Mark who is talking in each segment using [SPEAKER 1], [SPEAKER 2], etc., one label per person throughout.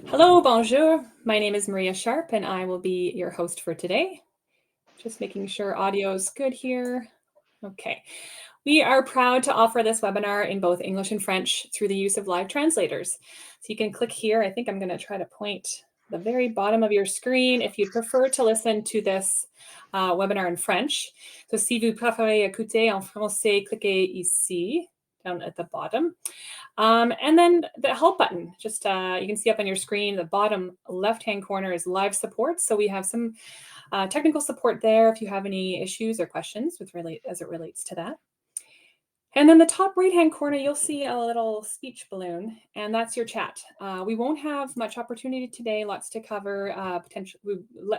[SPEAKER 1] Hello, bonjour. My name is Maria Sharp, and I will be your host for today. Just making sure audio is good here. Okay. We are proud to offer this webinar in both English and French through the use of live translators. So you can click here. I think I'm going to try to point the very bottom of your screen if you'd prefer to listen to this webinar in French. So si vous préférez écouter en français, cliquez ici, down at the bottom. And then the help button, just you can see up on your screen, the bottom left-hand corner is live support. So we have some technical support there if you have any issues or questions as it relates to that. And then the top right-hand corner, you'll see a little speech balloon, and that's your chat. We won't have much opportunity today, lots to cover.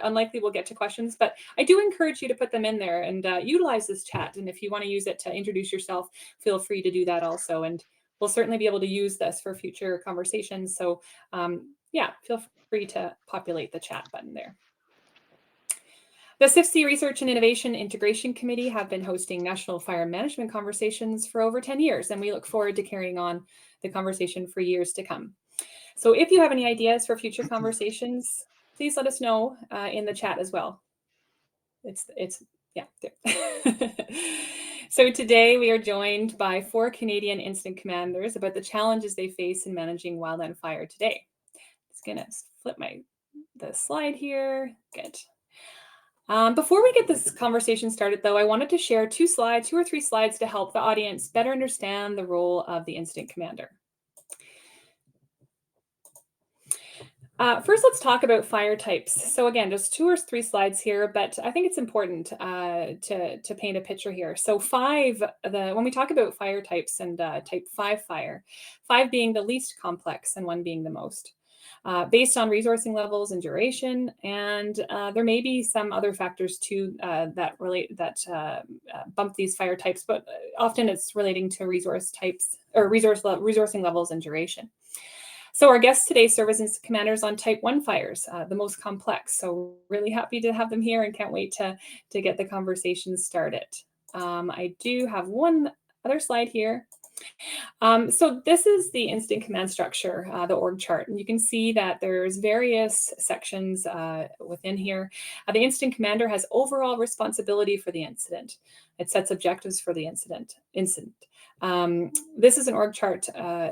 [SPEAKER 1] Unlikely we'll get to questions, but I do encourage you to put them in there and utilize this chat. And if you want to use it to introduce yourself, feel free to do that also. And we'll certainly be able to use this for future conversations. So yeah, feel free to populate the chat button there. The CIFFC Research and Innovation Integration Committee have been hosting national fire management conversations for over 10 years, and we look forward to carrying on the conversation for years to come. So if you have any ideas for future conversations, please let us know in the chat as well. Yeah, there. So today we are joined by 4 Canadian incident commanders about the challenges they face in managing wildland fire today. Just gonna flip the slide here. Good. Before we get this conversation started, though, I wanted to share 2 or 3 slides to help the audience better understand the role of the incident commander. First, let's talk about fire types. So again, just 2 or 3 slides here, but I think it's important to paint a picture here. So when we talk about fire types and type 5 fire, 5 being the least complex and 1 being the most. Based on resourcing levels and duration, and there may be some other factors too that bump these fire types, but often it's relating to resource types or resourcing levels and duration. So our guests today serve as commanders on type 1 fires, the most complex. So really happy to have them here and can't wait to get the conversation started. I do have one other slide here. So this is the incident command structure, the org chart, and you can see that there's various sections within here. The incident commander has overall responsibility for the incident. It sets objectives for the incident. This is an org chart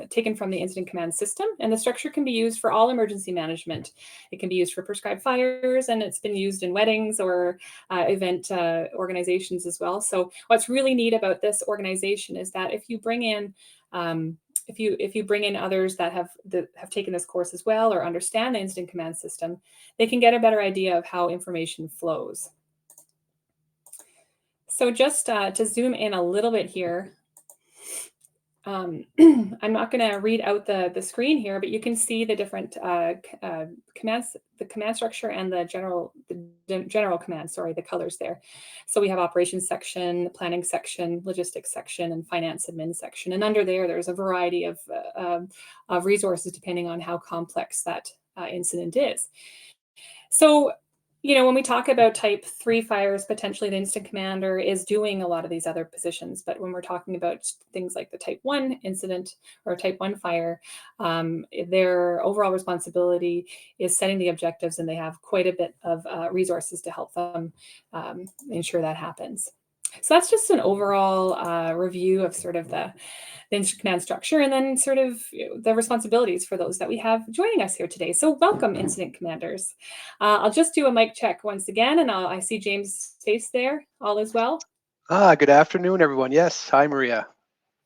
[SPEAKER 1] taken from the incident command system, and the structure can be used for all emergency management. It can be used for prescribed fires, and it's been used in weddings or event organizations as well. So what's really neat about this organization is that if you bring in if you bring in others that have taken this course as well or understand the incident command system, they can get a better idea of how information flows. So just to zoom in a little bit here, I'm not going to read out the screen here, but you can see the different commands, the command structure and the general command, the colors there. So we have operations section, planning section, logistics section, and finance admin section. And under there's a variety of resources depending on how complex that incident is. So when we talk about type 3 fires, potentially the incident commander is doing a lot of these other positions. But when we're talking about things like the type 1 incident or type 1 fire, their overall responsibility is setting the objectives, and they have quite a bit of resources to help them ensure that happens. So that's just an overall review of sort of the incident command structure, and then sort of the responsibilities for those that we have joining us here today. So welcome, incident commanders. I'll just do a mic check once again, and I see James' face there. All is well?
[SPEAKER 2] Good afternoon, everyone. Yes. Hi, Maria.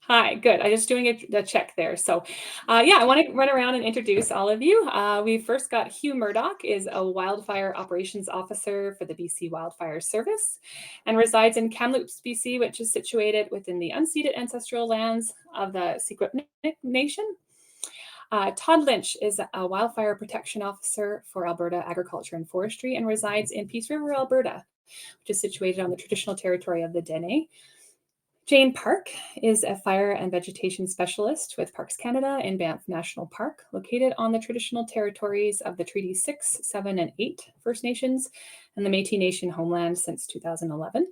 [SPEAKER 1] Hi, good. I'm just doing a check there. So yeah, I want to run around and introduce all of you. We first got Hugh Murdoch, is a wildfire operations officer for the BC Wildfire Service and resides in Kamloops, BC, which is situated within the unceded ancestral lands of the Secwepemc Nation. Todd Lynch is a wildfire protection officer for Alberta Agriculture and Forestry and resides in Peace River, Alberta, which is situated on the traditional territory of the Dene. Jane Park is a fire and vegetation specialist with Parks Canada in Banff National Park, located on the traditional territories of the Treaty 6, 7, and 8 First Nations and the Métis Nation homeland since 2011.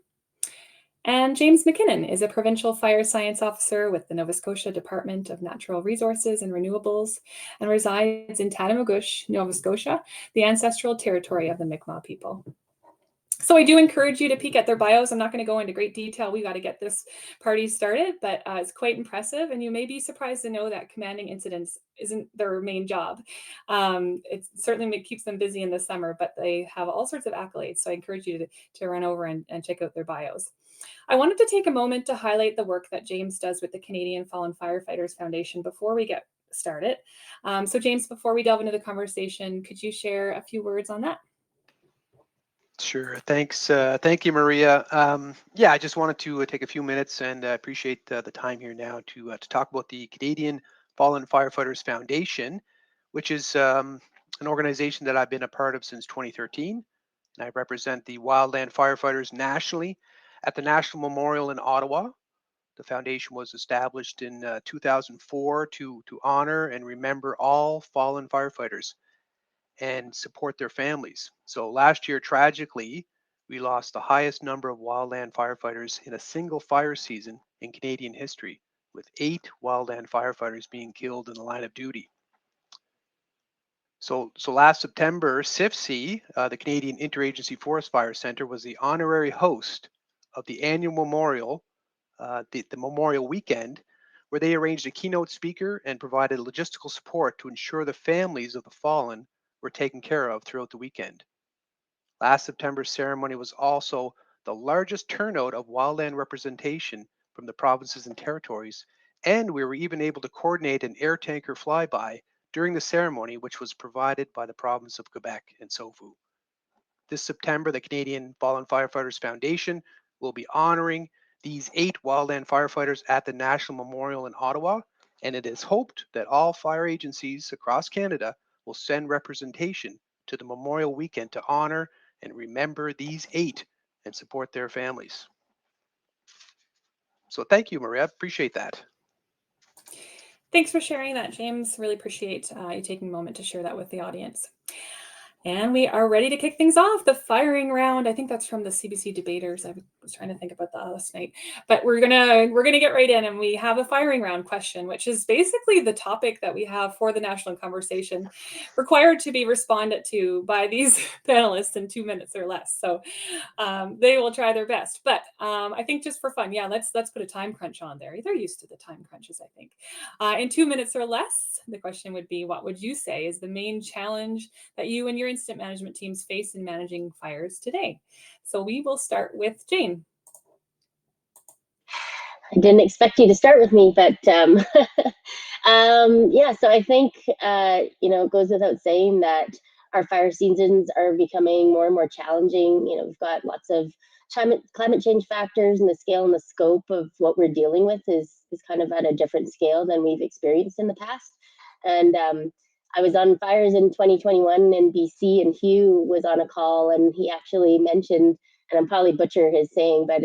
[SPEAKER 1] And James McKinnon is a provincial fire science officer with the Nova Scotia Department of Natural Resources and Renewables and resides in Tatamagouche, Nova Scotia, the ancestral territory of the Mi'kmaq people. So I do encourage you to peek at their bios. I'm not going to go into great detail. We got to get this party started, but it's quite impressive. And you may be surprised to know that commanding incidents isn't their main job. It certainly keeps them busy in the summer, but they have all sorts of accolades. So I encourage you to run over and check out their bios. I wanted to take a moment to highlight the work that James does with the Canadian Fallen Firefighters Foundation before we get started. So James, before we delve into the conversation, could you share a few words on that?
[SPEAKER 2] Sure. Thanks. Thank you, Maria. Yeah, I just wanted to take a few minutes and appreciate the time here now to talk about the Canadian Fallen Firefighters Foundation, which is an organization that I've been a part of since 2013. And I represent the wildland firefighters nationally at the National Memorial in Ottawa. The foundation was established in 2004 to honor and remember all fallen firefighters and support their families. So last year, tragically, we lost the highest number of wildland firefighters in a single fire season in Canadian history, with 8 wildland firefighters being killed in the line of duty. So last September, CIFFC, the Canadian Interagency Forest Fire Center, was the honorary host of the annual memorial, the Memorial Weekend, where they arranged a keynote speaker and provided logistical support to ensure the families of the fallen were taken care of throughout the weekend. Last September's ceremony was also the largest turnout of wildland representation from the provinces and territories, and we were even able to coordinate an air tanker flyby during the ceremony, which was provided by the province of Quebec and SOFU. This September, the Canadian Fallen Firefighters Foundation will be honoring these 8 wildland firefighters at the National Memorial in Ottawa, and it is hoped that all fire agencies across Canada will send representation to the Memorial Weekend to honor and remember these 8 and support their families. So thank you, Maria. Appreciate that.
[SPEAKER 1] Thanks for sharing that, James. Really appreciate you taking a moment to share that with the audience. And we are ready to kick things off. The firing round. I think that's from the CBC debaters. I was trying to think about that last night, but we're gonna get right in, and we have a firing round question, which is basically the topic that we have for the national conversation, required to be responded to by these panelists in 2 minutes or less. So they will try their best. But I think just for fun, yeah, let's put a time crunch on there. They're used to the time crunches, I think. In 2 minutes or less, the question would be, what would you say is the main challenge that you and your incident management teams face in managing fires today? So we will start with Jane.
[SPEAKER 3] I didn't expect you to start with me, but yeah, so I think, it goes without saying that our fire seasons are becoming more and more challenging. We've got lots of climate change factors, and the scale and the scope of what we're dealing with is kind of at a different scale than we've experienced in the past. And I was on fires in 2021 in BC, and Hugh was on a call, and he actually mentioned, and I'm probably butcher his saying, but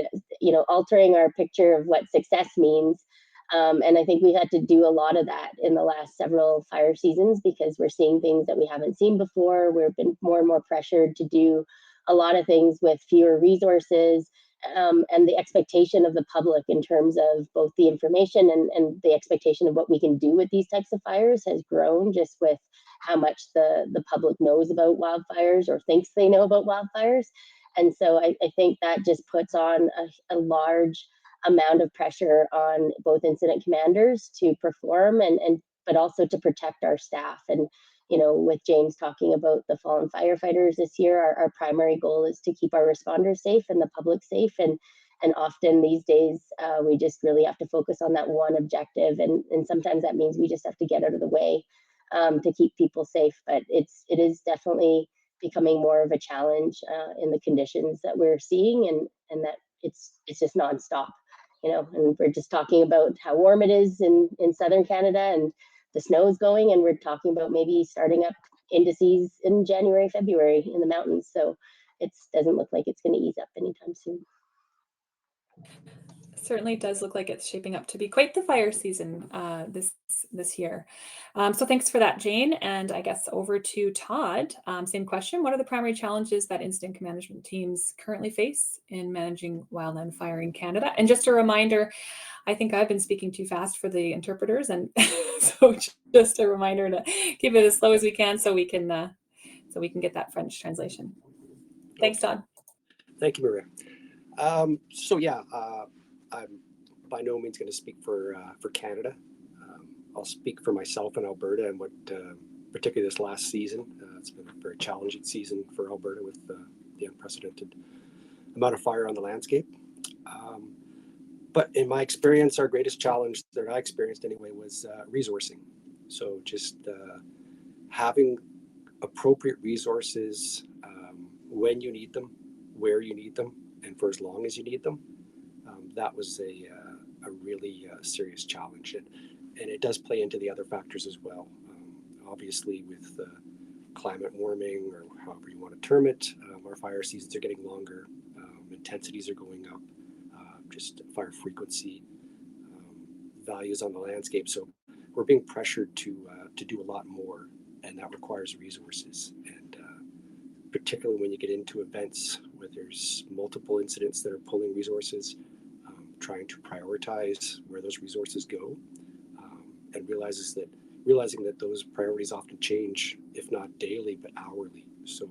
[SPEAKER 3] altering our picture of what success means. And I think we had to do a lot of that in the last several fire seasons, because we're seeing things that we haven't seen before. We've been more and more pressured to do a lot of things with fewer resources, and the expectation of the public in terms of both the information and the expectation of what we can do with these types of fires has grown, just with how much the public knows about wildfires or thinks they know about wildfires. And so I think that just puts on a large amount of pressure on both incident commanders to perform and but also to protect our staff. And with James talking about the fallen firefighters this year, our primary goal is to keep our responders safe and the public safe. And often these days, we just really have to focus on that one objective. And sometimes that means we just have to get out of the way to keep people safe. But it is definitely becoming more of a challenge in the conditions that we're seeing, and that it's just nonstop. And we're just talking about how warm it is in southern Canada, and the snow is going, and we're talking about maybe starting up indices in January, February in the mountains. So it doesn't look like it's going to ease up anytime soon.
[SPEAKER 1] certainly does look like it's shaping up to be quite the fire season this year. So thanks for that, Jane. And I guess over to Todd. Same question. What are the primary challenges that incident management teams currently face in managing wildland fire in Canada? And just a reminder, I think I've been speaking too fast for the interpreters, and so just a reminder to keep it as slow as we can so we can get that French translation. Thanks, Todd.
[SPEAKER 4] Thank you, Maria. So yeah, I'm by no means going to speak for Canada. I'll speak for myself in Alberta and what, particularly this last season, it's been a very challenging season for Alberta with the unprecedented amount of fire on the landscape. But in my experience, our greatest challenge that I experienced anyway was resourcing. So just having appropriate resources when you need them, where you need them, and for as long as you need them. That was a really serious challenge. And it does play into the other factors as well. Obviously, with climate warming, or however you want to term it, our fire seasons are getting longer, intensities are going up, just fire frequency, values on the landscape. So we're being pressured to do a lot more, and that requires resources. And particularly when you get into events where there's multiple incidents that are pulling resources, trying to prioritize where those resources go, and realizing that those priorities often change, if not daily, but hourly. So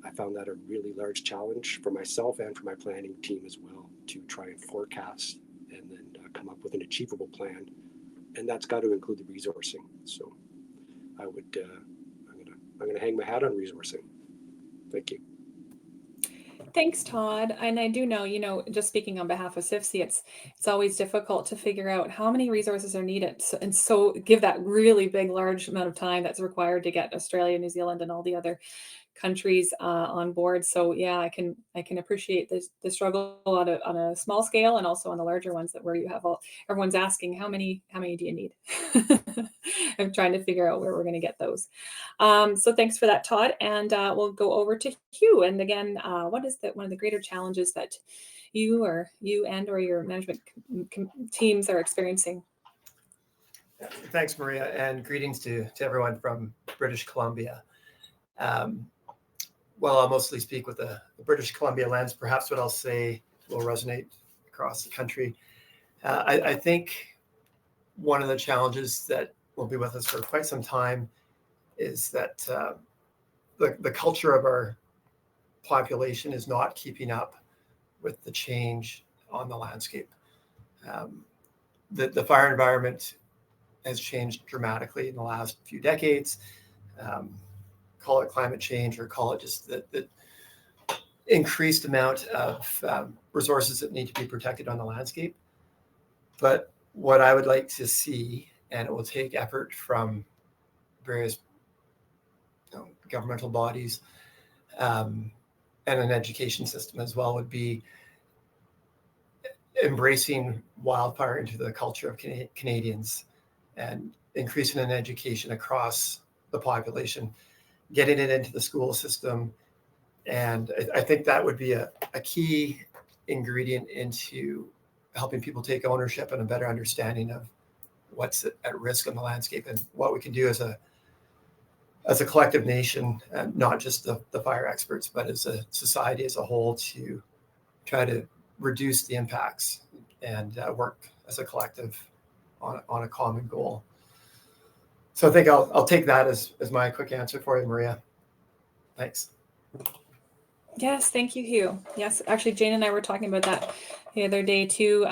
[SPEAKER 4] I found that a really large challenge for myself and for my planning team as well, to try and forecast and then come up with an achievable plan. And that's got to include the resourcing. So I'm going to hang my hat on resourcing. Thank you.
[SPEAKER 1] Thanks, Todd. And I do know, just speaking on behalf of CIFFC, it's always difficult to figure out how many resources are needed. So give that really big, large amount of time that's required to get Australia, New Zealand, and all the other countries on board. So yeah, I can appreciate the struggle on a small scale, and also on the larger ones where you have everyone's asking how many do you need? I'm trying to figure out where we're going to get those. So thanks for that, Todd. And we'll go over to Hugh. And again, what is one of the greater challenges that you and your management teams are experiencing?
[SPEAKER 5] Thanks, Maria, and greetings to everyone from British Columbia. Well, I'll mostly speak with the British Columbia lens. Perhaps what I'll say will resonate across the country. I think one of the challenges that will be with us for quite some time is that the culture of our population is not keeping up with the change on the landscape. The fire environment has changed dramatically in the last few decades. Call it climate change, or call it just the increased amount of resources that need to be protected on the landscape. But what I would like to see, and it will take effort from various governmental bodies and an education system as well, would be embracing wildfire into the culture of Canadians and increasing an education across the population, getting it into the school system. And I think that would be a key ingredient into helping people take ownership and a better understanding of what's at risk on the landscape, and what we can do as a collective nation, and not just the fire experts, but as a society as a whole, to try to reduce the impacts and work as a collective on a common goal. So I think I'll take that as my quick answer for you, Maria. Thanks.
[SPEAKER 1] Yes, thank you, Hugh. Yes, actually, Jane and I were talking about that the other day too.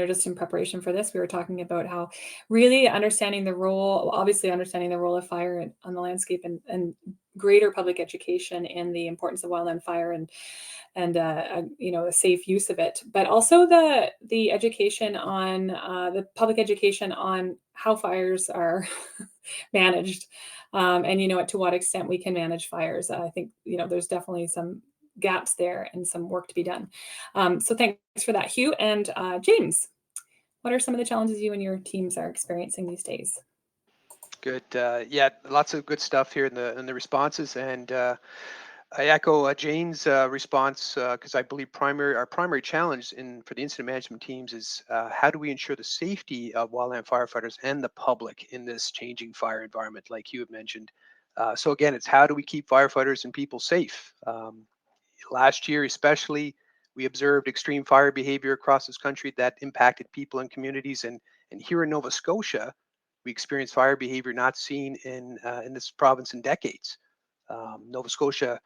[SPEAKER 1] Just in preparation for this, we were talking about how really understanding the role of fire on the landscape, and greater public education in the importance of wildland fire and a safe use of it, but also the education on the public education on how fires are managed, and to what extent we can manage fires. I think there's definitely some gaps there and some work to be done. So thanks for that, Hugh. And James, what are some of the challenges you and your teams are experiencing these days?
[SPEAKER 2] Good. Yeah, lots of good stuff here in the responses. And I echo Jane's response because I believe our primary challenge for the incident management teams is how do we ensure the safety of wildland firefighters and the public in this changing fire environment, like you have mentioned. So again, it's how do we keep firefighters and people safe? Last year, especially, we observed extreme fire behavior across this country that impacted people and communities. And here in Nova Scotia, we experienced fire behavior not seen in this province in decades. Nova Scotia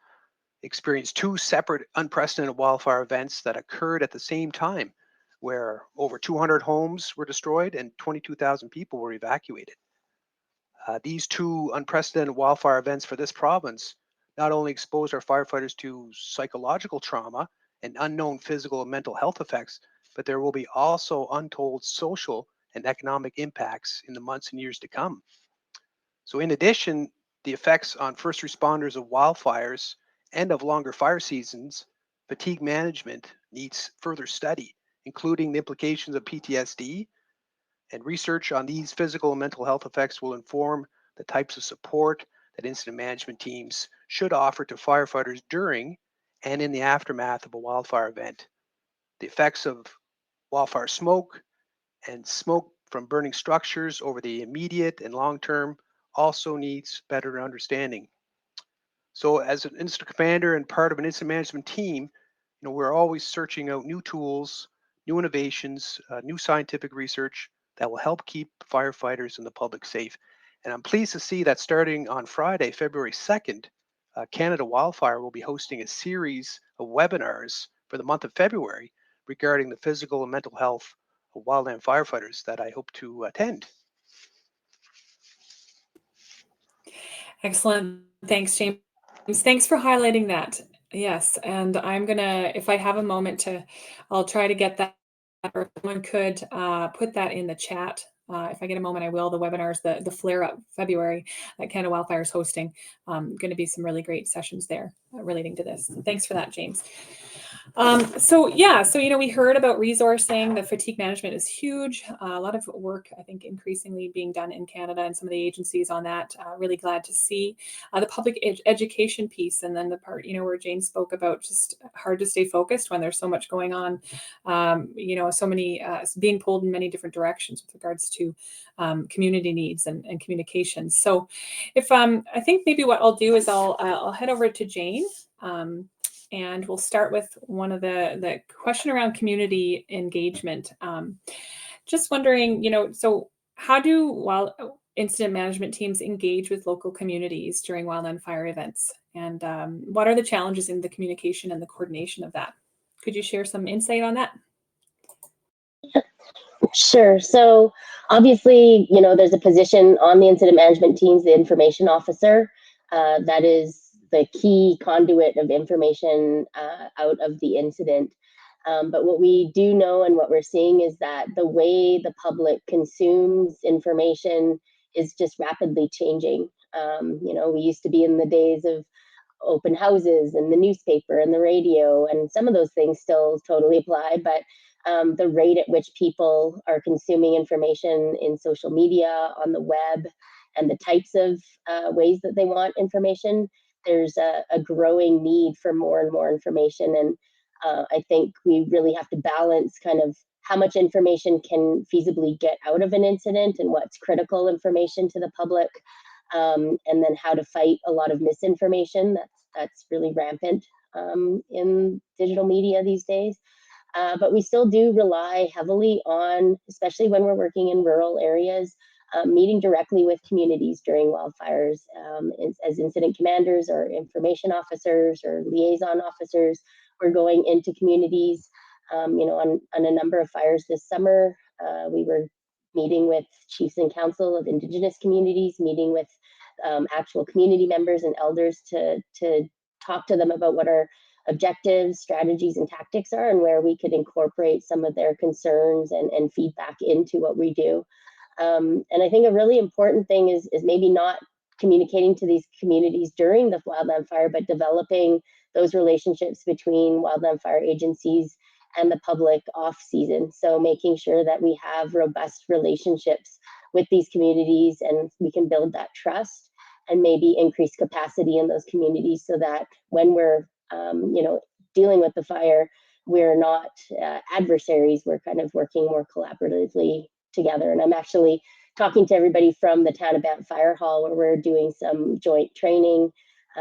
[SPEAKER 2] experienced two separate unprecedented wildfire events that occurred at the same time, where over 200 homes were destroyed and 22,000 people were evacuated. These two unprecedented wildfire events for this province not only exposed our firefighters to psychological trauma and unknown physical and mental health effects, but there will be also untold social and economic impacts in the months and years to come. So in addition, the effects on first responders of wildfires and of longer fire seasons, fatigue management needs further study, including the implications of PTSD, and research on these physical and mental health effects will inform the types of support that incident management teams should offer to firefighters during and in the aftermath of a wildfire event. The effects of wildfire smoke and smoke from burning structures over the immediate and long term also needs better understanding. So as an incident commander and part of an incident management team, we're always searching out new tools, new innovations, new scientific research that will help keep firefighters and the public safe. And I'm pleased to see that starting on Friday, February 2nd, Canada Wildfire will be hosting a series of webinars for the month of February regarding the physical and mental health of wildland firefighters that I hope to attend.
[SPEAKER 1] Excellent. Thanks, James. Thanks for highlighting that. Yes, and I'm gonna, if I have a moment I'll try to get that, or if someone could put that in the chat. If I get a moment, I will. The webinars, the Flare Up February that Canada Wildfire is hosting, going to be some really great sessions there relating to this. Thanks for that, James. So we heard about resourcing. The fatigue management is huge. A lot of work, I think, increasingly being done in Canada and some of the agencies on that. Really glad to see the public education piece, and then the part where James spoke about just hard to stay focused when there's so much going on. So many being pulled in many different directions with regards to community needs and communication. So, if I think maybe what I'll do is I'll head over to Jane. And we'll start with one of the question around community engagement. Just wondering, so how do incident management teams engage with local communities during wildland fire events? And what are the challenges in the communication and the coordination of that? Could you share some insight on that?
[SPEAKER 3] Sure. So obviously, there's a position on the incident management teams, the information officer, that is the key conduit of information out of the incident. But what we do know and what we're seeing is that the way the public consumes information is just rapidly changing. We used to be in the days of open houses and the newspaper and the radio, and some of those things still totally apply, but the rate at which people are consuming information in social media, on the web, and the types of ways that they want information, there's a growing need for more and more information. And I think we really have to balance kind of how much information can feasibly get out of an incident and what's critical information to the public, and then how to fight a lot of misinformation that's really rampant in digital media these days. But we still do rely heavily on, especially when we're working in rural areas, meeting directly with communities during wildfires as incident commanders or information officers or liaison officers. We're going into communities. On a number of fires this summer, we were meeting with chiefs and council of Indigenous communities, meeting with actual community members and elders to talk to them about what our objectives, strategies, and tactics are, and where we could incorporate some of their concerns and feedback into what we do. And I think a really important thing is maybe not communicating to these communities during the wildland fire, but developing those relationships between wildland fire agencies and the public off season. So making sure that we have robust relationships with these communities and we can build that trust. and maybe increase capacity in those communities so that when we're dealing with the fire, we're not adversaries. We're kind of working more collaboratively together. And I'm actually talking to everybody from the town of Banff Fire Hall, where we're doing some joint training,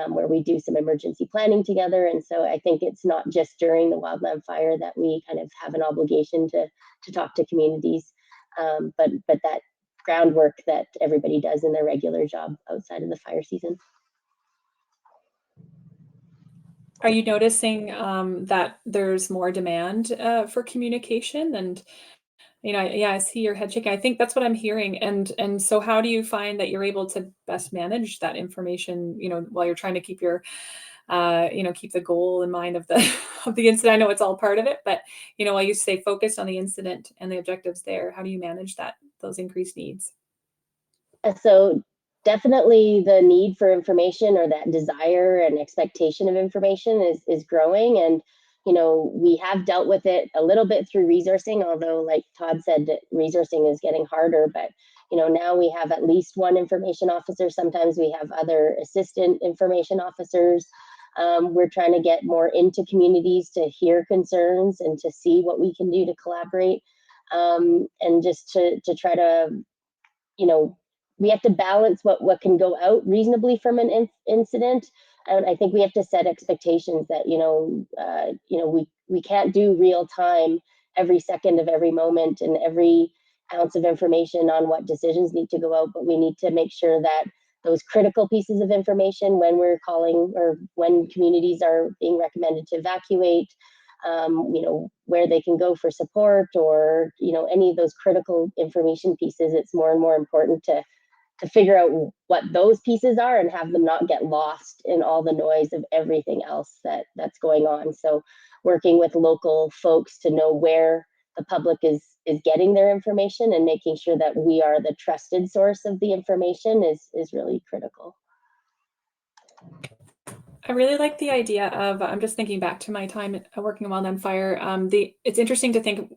[SPEAKER 3] where we do some emergency planning together. And so I think it's not just during the wildland fire that we kind of have an obligation to talk to communities, but that groundwork that everybody does in their regular job outside of the fire season.
[SPEAKER 1] Are you noticing that there's more demand for communication? And I see your head shaking. I think that's what I'm hearing. And so, how do you find that you're able to best manage that information? While you're trying to keep your, keep the goal in mind of the of the incident. I know it's all part of it, but while you stay focused on the incident and the objectives there, how do you manage those increased needs?
[SPEAKER 3] So definitely the need for information, or that desire and expectation of information, is growing. And we have dealt with it a little bit through resourcing, although like Todd said, that resourcing is getting harder. But now we have at least one information officer. Sometimes we have other assistant information officers. We're trying to get more into communities to hear concerns and to see what we can do to collaborate, and just to try to we have to balance what can go out reasonably from an incident. And I think we have to set expectations that we can't do real time every second of every moment and every ounce of information on what decisions need to go out, but we need to make sure that those critical pieces of information, when we're calling or when communities are being recommended to evacuate, where they can go for support, or any of those critical information pieces, it's more and more important to figure out what those pieces are and have them not get lost in all the noise of everything else that's going on. So working with local folks to know where the public is getting their information, and making sure that we are the trusted source of the information is really critical.
[SPEAKER 1] I really like the idea of, I'm just thinking back to my time working on wildland fire. It's interesting to think,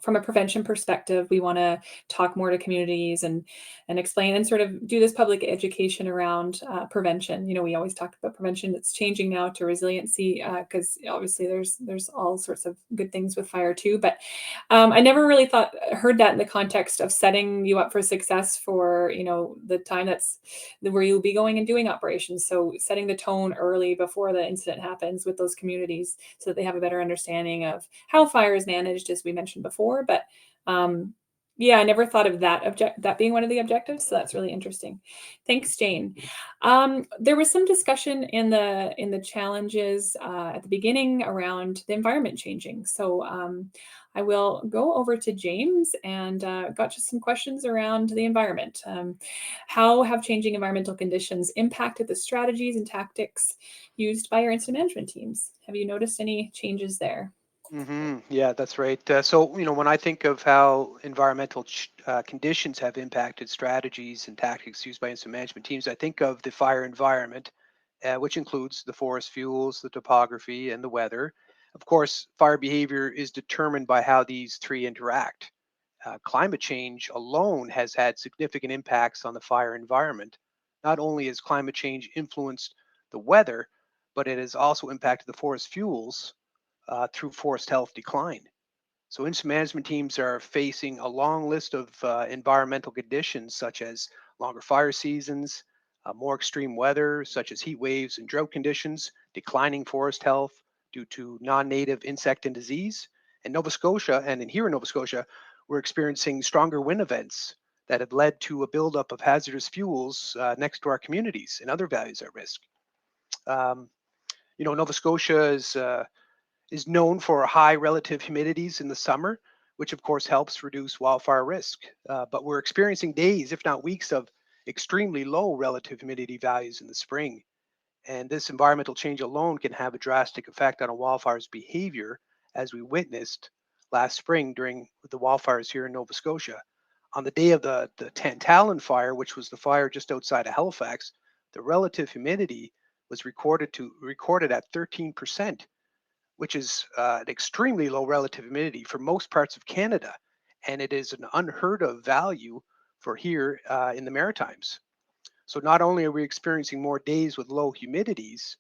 [SPEAKER 1] from a prevention perspective, we want to talk more to communities and explain and sort of do this public education around prevention. We always talk about prevention. It's changing now to resiliency, because obviously there's all sorts of good things with fire too. But I never really heard that in the context of setting you up for success for the time that's where you'll be going and doing operations. So setting the tone early before the incident happens with those communities, so that they have a better understanding of how fire is managed, as we mentioned before. But I never thought of that being one of the objectives. So that's really interesting. Thanks, Jane. There was some discussion in the challenges at the beginning around the environment changing. So I will go over to James, and got just some questions around the environment. How have changing environmental conditions impacted the strategies and tactics used by your incident management teams? Have you noticed any changes there?
[SPEAKER 2] Yeah, that's right. So, when I think of how environmental conditions have impacted strategies and tactics used by incident management teams, I think of the fire environment, which includes the forest fuels, the topography, and the weather. Of course, fire behavior is determined by how these three interact. Climate change alone has had significant impacts on the fire environment. Not only has climate change influenced the weather, but it has also impacted the forest fuels through forest health decline. So incident management teams are facing a long list of environmental conditions, such as longer fire seasons, more extreme weather, such as heat waves and drought conditions, declining forest health due to non-native insect and disease. And Nova Scotia, and here in Nova Scotia, we're experiencing stronger wind events that have led to a buildup of hazardous fuels next to our communities and other values at risk. Nova Scotia is known for high relative humidities in the summer, which of course helps reduce wildfire risk. But we're experiencing days, if not weeks, of extremely low relative humidity values in the spring. And this environmental change alone can have a drastic effect on a wildfire's behavior, as we witnessed last spring during the wildfires here in Nova Scotia. On the day of the Tantallon fire, which was the fire just outside of Halifax, the relative humidity was recorded at 13%, which is an extremely low relative humidity for most parts of Canada. And it is an unheard of value for here in the Maritimes. So not only are we experiencing more days with low humidities,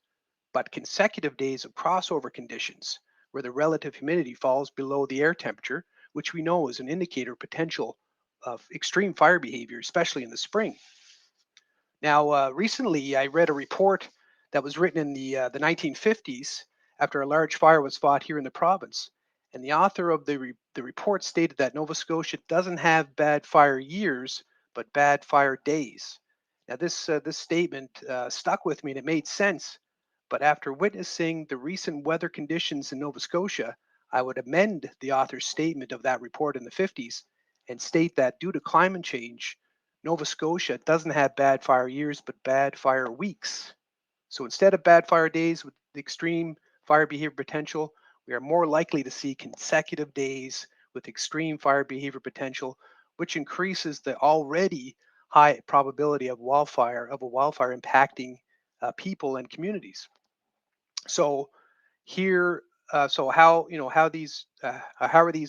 [SPEAKER 2] but consecutive days of crossover conditions where the relative humidity falls below the air temperature, which we know is an indicator of potential of extreme fire behavior, especially in the spring. Now, recently I read a report that was written in the 1950s after a large fire was fought here in the province. And the author of the report stated that Nova Scotia doesn't have bad fire years, but bad fire days. Now, this statement stuck with me and it made sense. But after witnessing the recent weather conditions in Nova Scotia, I would amend the author's statement of that report in the 50s and state that due to climate change, Nova Scotia doesn't have bad fire years, but bad fire weeks. So instead of bad fire days with extreme fire behavior potential, we are more likely to see consecutive days with extreme fire behavior potential, which increases the already high probability of a wildfire impacting people and communities. So here, so how are these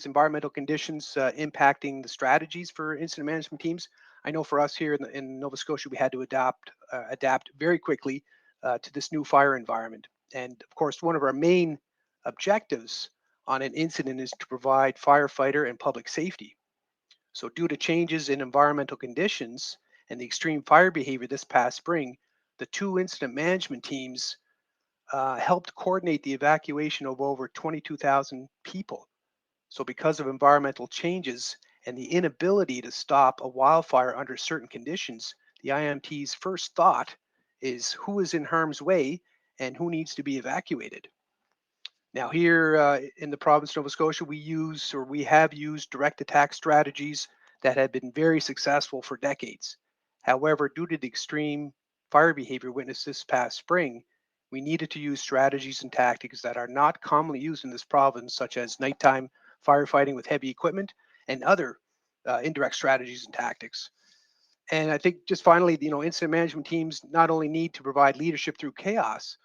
[SPEAKER 2] environmental conditions impacting the strategies for incident management teams? I know for us here in Nova Scotia, we had to adapt very quickly to this new fire environment. And of course, one of our main objectives on an incident is to provide firefighter and public safety. So due to changes in environmental conditions and the extreme fire behavior this past spring, the two incident management teams helped coordinate the evacuation of over 22,000 people. So, because of environmental changes and the inability to stop a wildfire under certain conditions, the IMT's first thought is who is in harm's way and who needs to be evacuated. Now, here in the province of Nova Scotia, we have used direct attack strategies that have been very successful for decades. However, due to the extreme fire behavior witnessed this past spring, we needed to use strategies and tactics that are not commonly used in this province, such as nighttime firefighting with heavy equipment and other indirect strategies and tactics. And I think just finally, incident management teams not only need to provide leadership through chaos,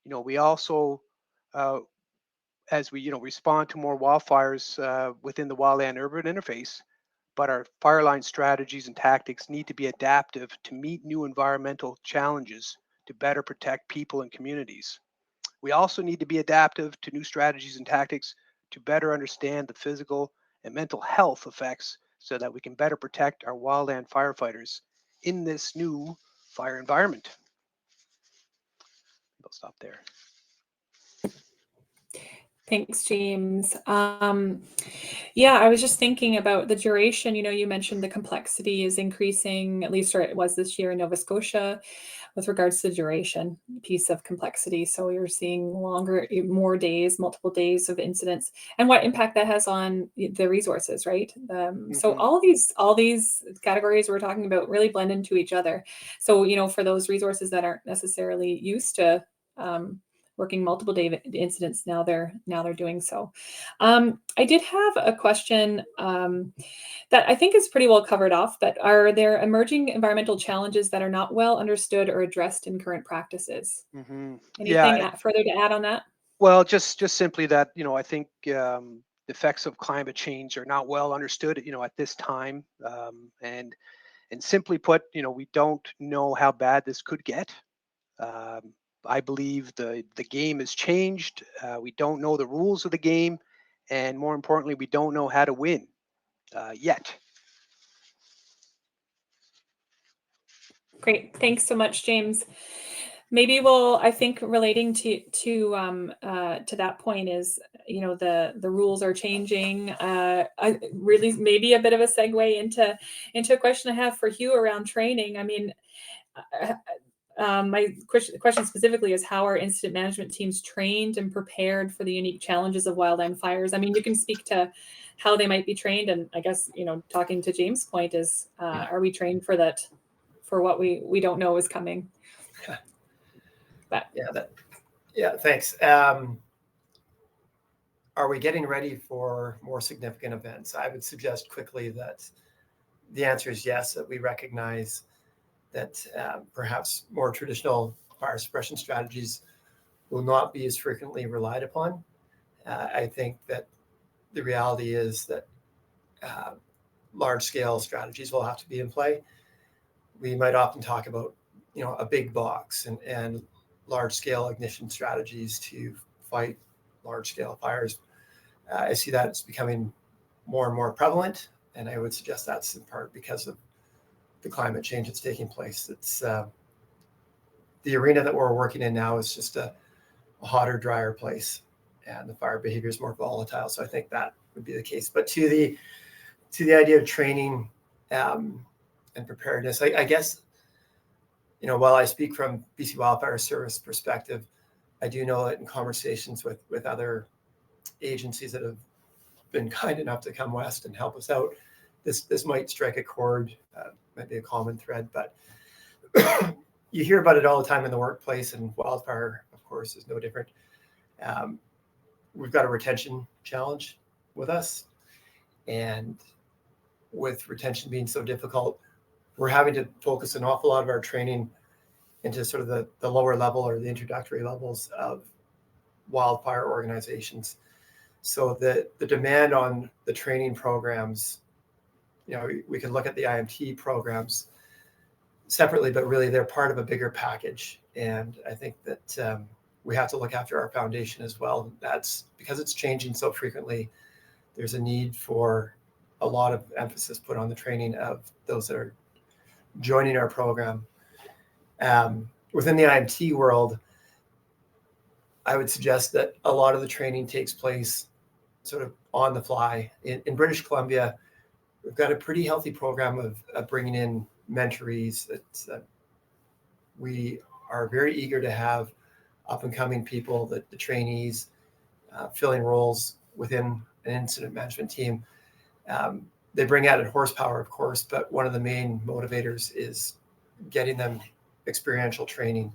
[SPEAKER 2] we also as we respond to more wildfires within the wildland urban interface, but our fire line strategies and tactics need to be adaptive to meet new environmental challenges to better protect people and communities. We also need to be adaptive to new strategies and tactics to better understand the physical and mental health effects so that we can better protect our wildland firefighters in this new fire environment. I'll stop there.
[SPEAKER 1] Thanks, James. Yeah, I was just thinking about the duration. You mentioned the complexity is increasing, at least it was this year in Nova Scotia, with regards to the duration piece of complexity. So you're seeing more days, multiple days of incidents, and what impact that has on the resources, right? So all these categories we're talking about really blend into each other. So for those resources that aren't necessarily used to working multiple day incidents, now they're doing so. I did have a question that I think is pretty well covered off, but are there emerging environmental challenges that are not well understood or addressed in current practices? Anything further to add on that?
[SPEAKER 2] Well, just simply that, I think the effects of climate change are not well understood, at this time. And simply put, we don't know how bad this could get. I believe the game has changed. We don't know the rules of the game. And more importantly, we don't know how to win yet.
[SPEAKER 1] Great. Thanks so much, James. Maybe I think relating to that point is, the rules are changing. I really maybe a bit of a segue into a question I have for Hugh around training. I mean, my question specifically is, how are incident management teams trained and prepared for the unique challenges of wildland fires? I mean, you can speak to how they might be trained, and I guess talking to James' point is, are we trained for that? For what we don't know is coming. But
[SPEAKER 5] thanks. Are we getting ready for more significant events? I would suggest quickly that the answer is yes, that we recognize that perhaps more traditional fire suppression strategies will not be as frequently relied upon. I think that the reality is that large-scale strategies will have to be in play. we might often talk about, a big box and large scale ignition strategies to fight large scale fires. I see that it's becoming more and more prevalent, and I would suggest that's in part because of the climate change that's taking place. It's the arena that we're working in now is just a hotter, drier place, and the fire behavior is more volatile. So I think that would be the case. But to the idea of training and preparedness, I guess, while I speak from BC Wildfire Service perspective, I do know that in conversations with other agencies that have been kind enough to come west and help us out, this might strike a chord, might be a common thread, but you hear about it all the time in the workplace, and wildfire, of course, is no different. We've got a retention challenge with us, and with retention being so difficult, we're having to focus an awful lot of our training into sort of the lower level or the introductory levels of wildfire organizations. So the demand on the training programs, we can look at the IMT programs separately, but really they're part of a bigger package. And I think that we have to look after our foundation as well. That's because it's changing so frequently. There's a need for a lot of emphasis put on the training of those that are joining our program. Within the IMT world, I would suggest that a lot of the training takes place sort of on the fly. In British Columbia, we've got a pretty healthy program of bringing in mentorees. We are very eager to have up and coming people, the trainees, filling roles within an incident management team. They bring added horsepower, of course, but one of the main motivators is getting them experiential training.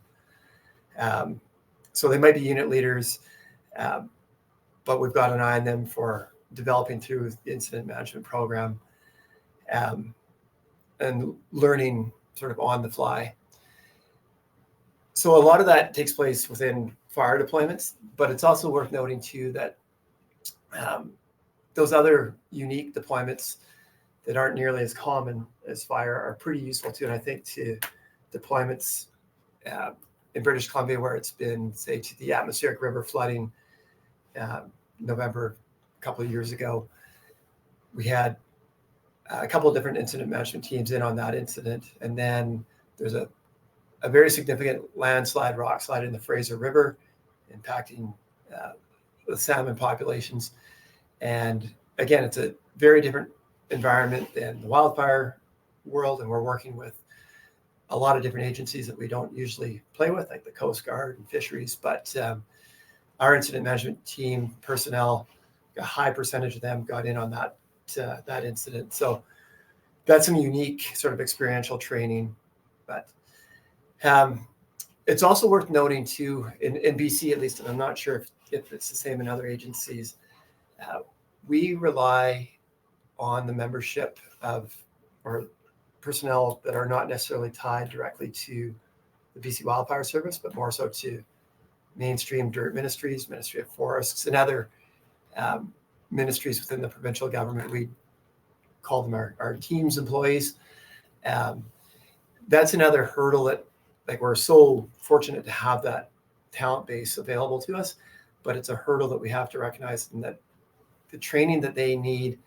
[SPEAKER 5] So they might be unit leaders, but we've got an eye on them for developing through the incident management program and learning sort of on the fly. So a lot of that takes place within fire deployments, but it's also worth noting too that those other unique deployments that aren't nearly as common as fire are pretty useful too. And I think to deployments in British Columbia, where it's been, say, to the atmospheric river flooding, November a couple of years ago, we had a couple of different incident management teams in on that incident. And then there's a very significant landslide, rock slide in the Fraser River, impacting the salmon populations. And again, it's a very different environment than the wildfire world. And we're working with a lot of different agencies that we don't usually play with, like the Coast Guard and fisheries. But our incident management team personnel, a high percentage of them got in on that incident. So that's some unique sort of experiential training. But it's also worth noting too, in BC at least, and I'm not sure if it's the same in other agencies, we rely on the membership of or personnel that are not necessarily tied directly to the BC Wildfire Service, but more so to mainstream dirt ministries, Ministry of Forests, and other ministries within the provincial government. We call them our teams employees. That's another hurdle that, like, we're so fortunate to have that talent base available to us, but it's a hurdle that we have to recognize, and that the training that they need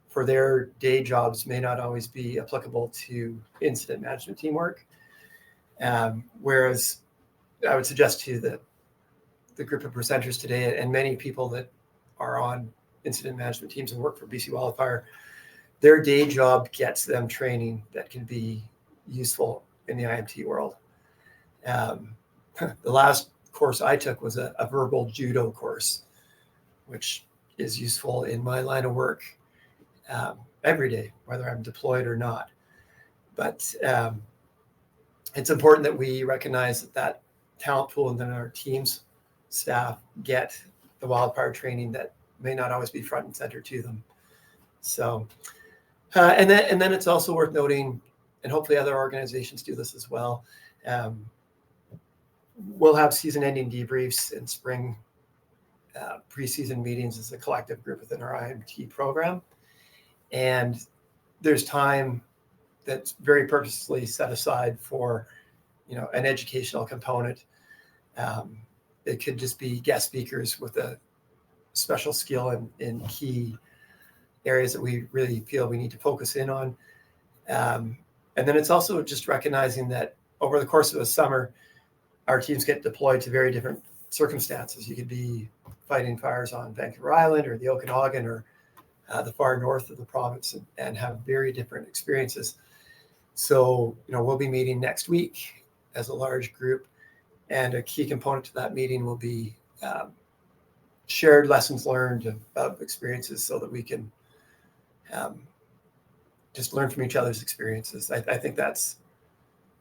[SPEAKER 5] for their day jobs may not always be applicable to incident management teamwork. Whereas I would suggest to the group of presenters today, and many people that are on incident management teams and work for BC Wildfire, their day job gets them training that can be useful in the IMT world. The last course I took was a verbal judo course, which is useful in my line of work every day, whether I'm deployed or not. But it's important that we recognize that talent pool and then our teams staff get the wildfire training that may not always be front and center to them. So, and then it's also worth noting, and hopefully other organizations do this as well. We'll have season-ending debriefs in spring, preseason meetings as a collective group within our IMT program. And there's time that's very purposely set aside for, an educational component. It could just be guest speakers with a special skill in key areas that we really feel we need to focus in on. And then it's also just recognizing that over the course of a summer, our teams get deployed to very different circumstances. You could be fighting fires on Vancouver Island or the Okanagan or the far north of the province and have very different experiences. So, we'll be meeting next week as a large group, and a key component to that meeting will be shared lessons learned of experiences so that we can just learn from each other's experiences. I think that's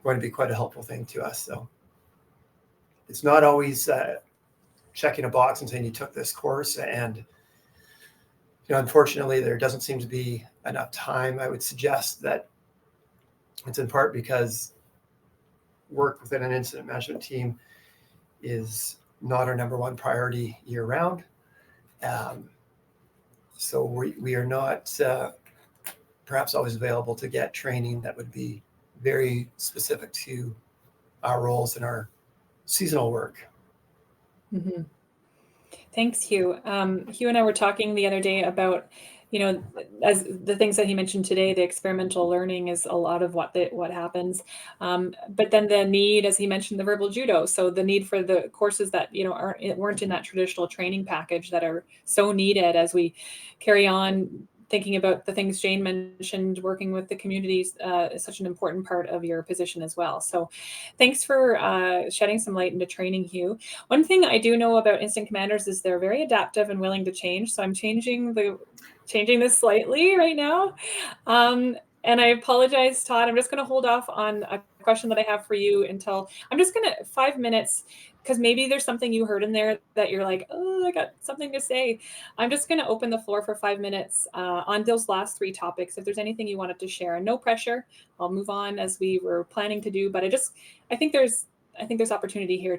[SPEAKER 5] going to be quite a helpful thing to us. So it's not always checking a box and saying you took this course, and unfortunately there doesn't seem to be enough time. I would suggest that it's in part because work within an incident management team is not our number one priority year round. So we are not perhaps always available to get training that would be very specific to our roles in our seasonal work.
[SPEAKER 1] Mm-hmm. Thanks, Hugh. Hugh and I were talking the other day about, as the things that he mentioned today, the experimental learning is a lot of what happens. But then the need, as he mentioned, the verbal judo. So the need for the courses that, weren't in that traditional training package that are so needed as we carry on thinking about the things Jane mentioned, working with the communities is such an important part of your position as well. So thanks for shedding some light into training, Hugh. One thing I do know about incident commanders is they're very adaptive and willing to change. So I'm changing this slightly right now. And I apologize, Todd. I'm just going to hold off on a question that I have for you until I'm just going to 5 minutes, because maybe there's something you heard in there that you're like, oh, I got something to say. I'm just going to open the floor for 5 minutes on those last 3 topics. If there's anything you wanted to share, and no pressure, I'll move on as we were planning to do. But I think there's opportunity here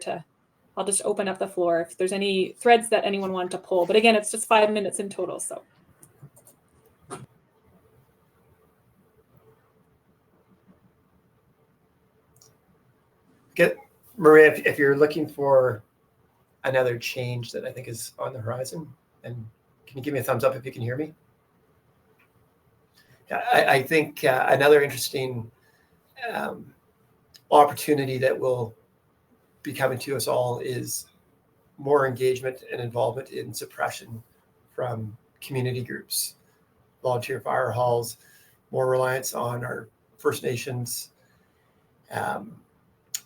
[SPEAKER 1] I'll just open up the floor if there's any threads that anyone wanted to pull. But again, it's just 5 minutes in total. So.
[SPEAKER 5] Maria, if you're looking for another change that I think is on the horizon, and can you give me a thumbs up if you can hear me? I think another interesting opportunity that will be coming to us all is more engagement and involvement in suppression from community groups, volunteer fire halls, more reliance on our First Nations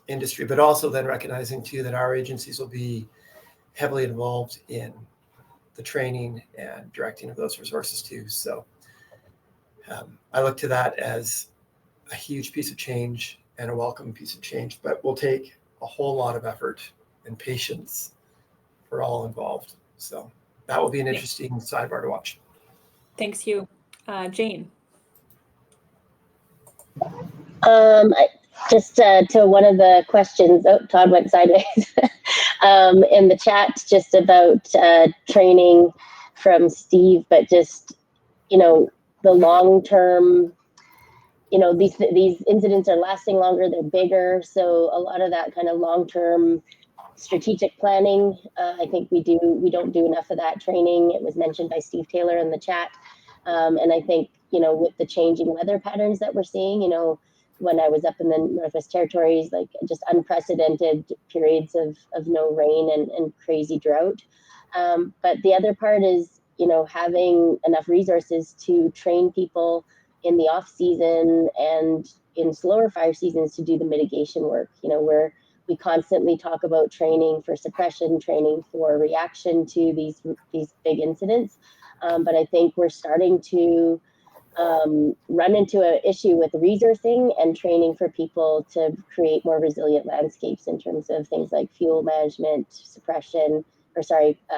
[SPEAKER 5] industry, but also then recognizing too that our agencies will be heavily involved in the training and directing of those resources too. So I look to that as a huge piece of change and a welcome piece of change, but will take a whole lot of effort and patience for all involved. So that will be an interesting sidebar to watch.
[SPEAKER 1] Thanks, Hugh. Jane.
[SPEAKER 3] Just to one of the questions, Todd went sideways in the chat, just about training from Steve, but just, the long-term, these incidents are lasting longer, they're bigger. So a lot of that kind of long-term strategic planning, I think we don't do enough of that training. It was mentioned by Steve Taylor in the chat. And I think, with the changing weather patterns that we're seeing, when I was up in the Northwest Territories, like just unprecedented periods of no rain and crazy drought. But the other part is, having enough resources to train people in the off season and in slower fire seasons to do the mitigation work, where we constantly talk about training for suppression, training for reaction to these big incidents. But I think we're starting to run into an issue with resourcing and training for people to create more resilient landscapes in terms of things like fuel management,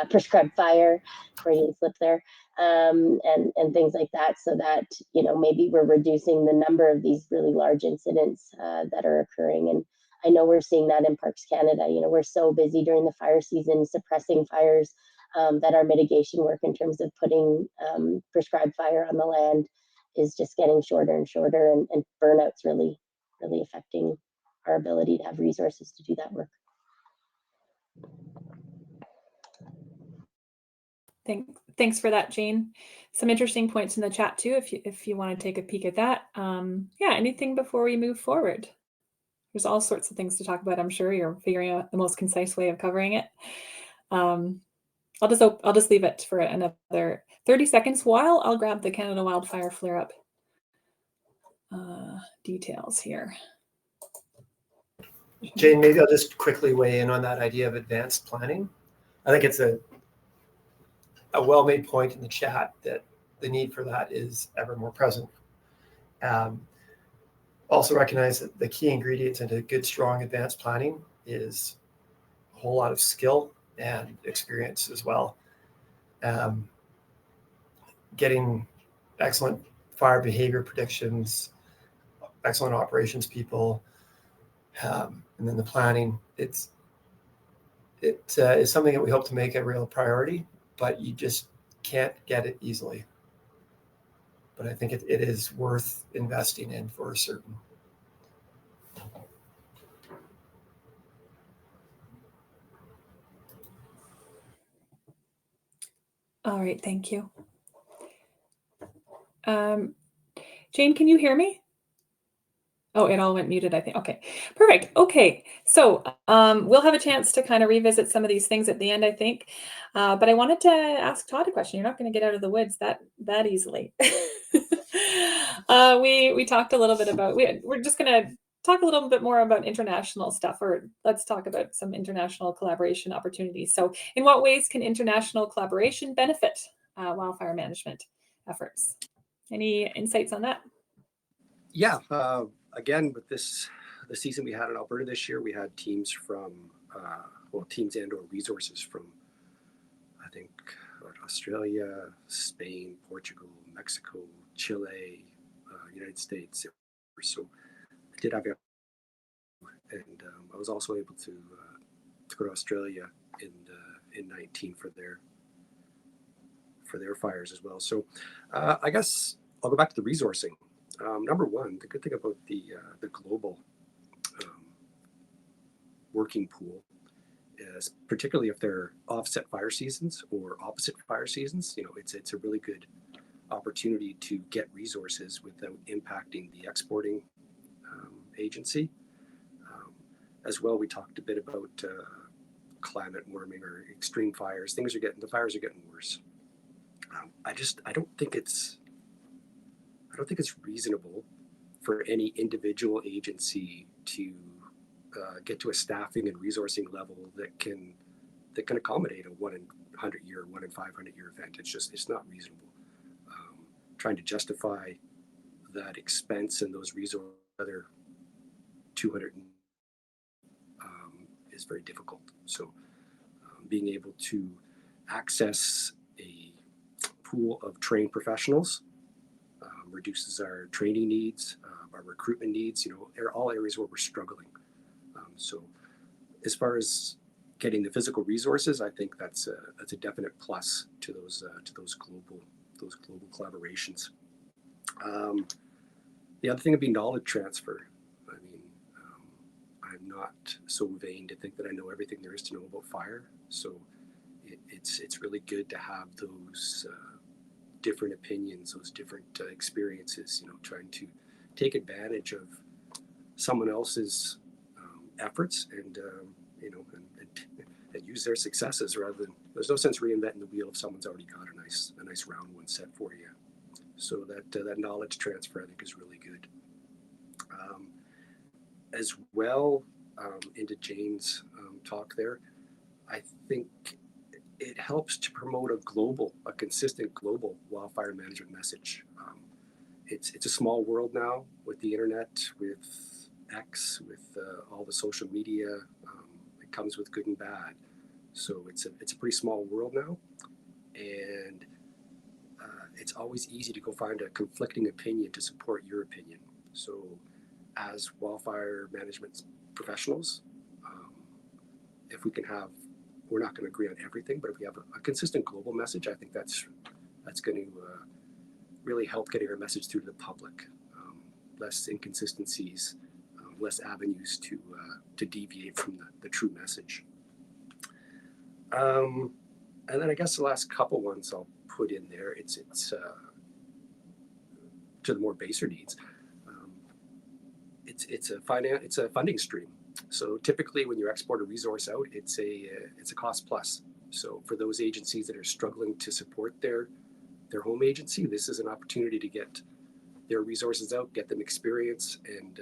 [SPEAKER 3] prescribed fire, Freudian slip there, and things like that, so that, maybe we're reducing the number of these really large incidents that are occurring. And I know we're seeing that in Parks Canada. We're so busy during the fire season suppressing fires that our mitigation work in terms of putting prescribed fire on the land is just getting shorter and shorter, and burnout's really affecting our ability to have resources to do that work.
[SPEAKER 1] Thanks for that, Jane. Some interesting points in the chat too, if you want to take a peek at that. Yeah, anything before we move forward? There's all sorts of things to talk about. I'm sure you're figuring out the most concise way of covering it. I'll just leave it for another 30 seconds while I'll grab the Canada wildfire flare-up details here.
[SPEAKER 5] Jane, maybe I'll just quickly weigh in on that idea of advanced planning. I think it's a well-made point in the chat that the need for that is ever more present. Also recognize that the key ingredients into good, strong advanced planning is a whole lot of skill and experience as well. Getting excellent fire behavior predictions, excellent operations people, and then the planning. It is something that we hope to make a real priority, but you just can't get it easily. But I think it is worth investing in for certain.
[SPEAKER 1] All right, thank you. Jane, can you hear me? Oh, it all went muted, I think. Okay, perfect. Okay, so we'll have a chance to kind of revisit some of these things at the end, I think. But I wanted to ask Todd a question. You're not going to get out of the woods that easily. We talked a little bit about, we're just going to talk a little bit more about international stuff, or let's talk about some international collaboration opportunities. So in what ways can international collaboration benefit wildfire management efforts? Any insights on that?
[SPEAKER 4] Yeah, again, with the season we had in Alberta this year, we had teams from, teams and or resources from, I think, Australia, Spain, Portugal, Mexico, Chile, United States. So I did have, and I was also able to go to Australia in 19 for their fires as well. So I guess I'll go back to the resourcing. Number one, the good thing about the global working pool is, particularly if they're offset fire seasons or opposite fire seasons, it's a really good opportunity to get resources without impacting the exporting agency. As well, we talked a bit about climate warming or extreme fires. The fires are getting worse. I don't think it's reasonable for any individual agency to get to a staffing and resourcing level that can accommodate a 1 in 100 year, 1 in 500 year event. It's not reasonable. Trying to justify that expense and those resources, other 200 is very difficult. So being able to access a pool of trained professionals reduces our training needs, our recruitment needs, all areas where we're struggling. So as far as getting the physical resources, I think that's a definite plus to those global collaborations. The other thing would be knowledge transfer. I mean, I'm not so vain to think that I know everything there is to know about fire. So it's really good to have those different opinions, those different experiences, trying to take advantage of someone else's efforts and use their successes rather than, there's no sense reinventing the wheel if someone's already got a nice round one set for you. So that knowledge transfer, I think, is really good. As well, into Jane's talk there, I think it helps to promote a consistent global wildfire management message. It's a small world now with the internet, with X, with all the social media. It comes with good and bad. So it's a pretty small world now, and it's always easy to go find a conflicting opinion to support your opinion. So as wildfire management professionals, if we can have, we're not going to agree on everything, but if we have a consistent global message, I think that's going to really help getting our message through to the public. Less inconsistencies, less avenues to deviate from the true message. And then I guess the last couple ones I'll put in there. It's to the more baser needs. It's a funding stream. So typically, when you export a resource out, it's a cost plus. So for those agencies that are struggling to support their home agency, this is an opportunity to get their resources out, get them experience, and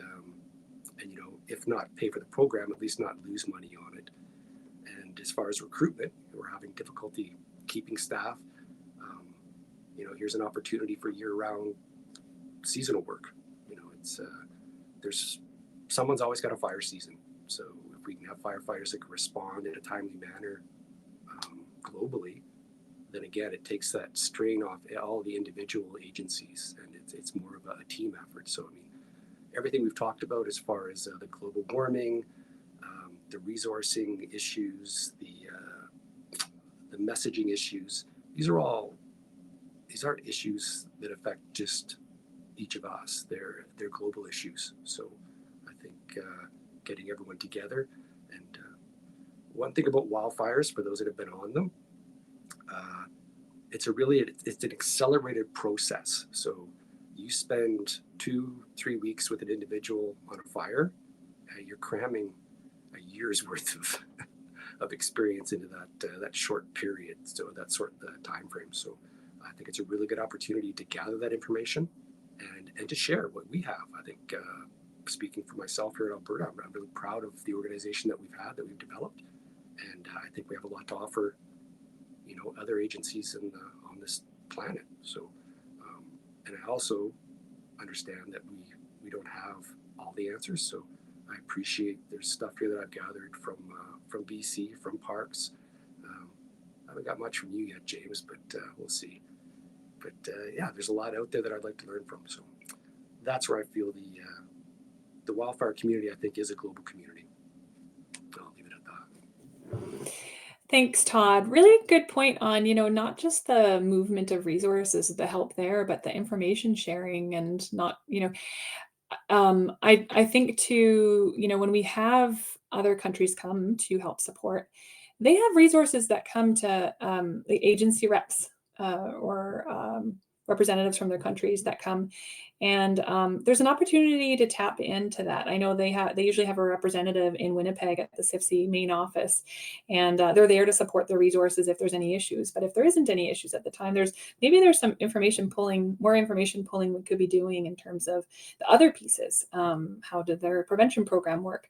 [SPEAKER 4] if not pay for the program, at least not lose money on it. And as far as recruitment, we're having difficulty keeping staff. Here's an opportunity for year-round seasonal work. There's someone's always got a fire season. So if we can have firefighters that can respond in a timely manner globally, then again, it takes that strain off all the individual agencies, and it's more of a team effort. So, everything we've talked about as far as the global warming, the resourcing issues, the messaging issues, these aren't issues that affect just each of us. They're global issues. So I think getting everyone together, and one thing about wildfires, for those that have been on them, it's an accelerated process. So you spend 2-3 weeks with an individual on a fire, you're cramming a year's worth of experience into that short period. So that's sort of the time frame. So I think it's a really good opportunity to gather that information and to share what we have. I think speaking for myself here in Alberta, I'm really proud of the organization that we've developed, and I think we have a lot to offer other agencies on this planet. So and I also understand that we don't have all the answers, so I appreciate there's stuff here that I've gathered from BC, from parks. I haven't got much from you yet, James, but we'll see. But yeah, there's a lot out there that I'd like to learn from. So that's where I feel the wildfire community, I think, is a global community. I'll leave it at that.
[SPEAKER 1] Thanks, Todd. Really good point on, not just the movement of resources, the help there, but the information sharing, and not, I think too, when we have other countries come to help support, they have resources that come to the agency reps or representatives from their countries that come, and there's an opportunity to tap into that. I know they usually have a representative in Winnipeg at the CIFFC main office, and they're there to support the resources if there's any issues. But if there isn't any issues at the time, there's some more information pulling we could be doing in terms of the other pieces. How did their prevention program work?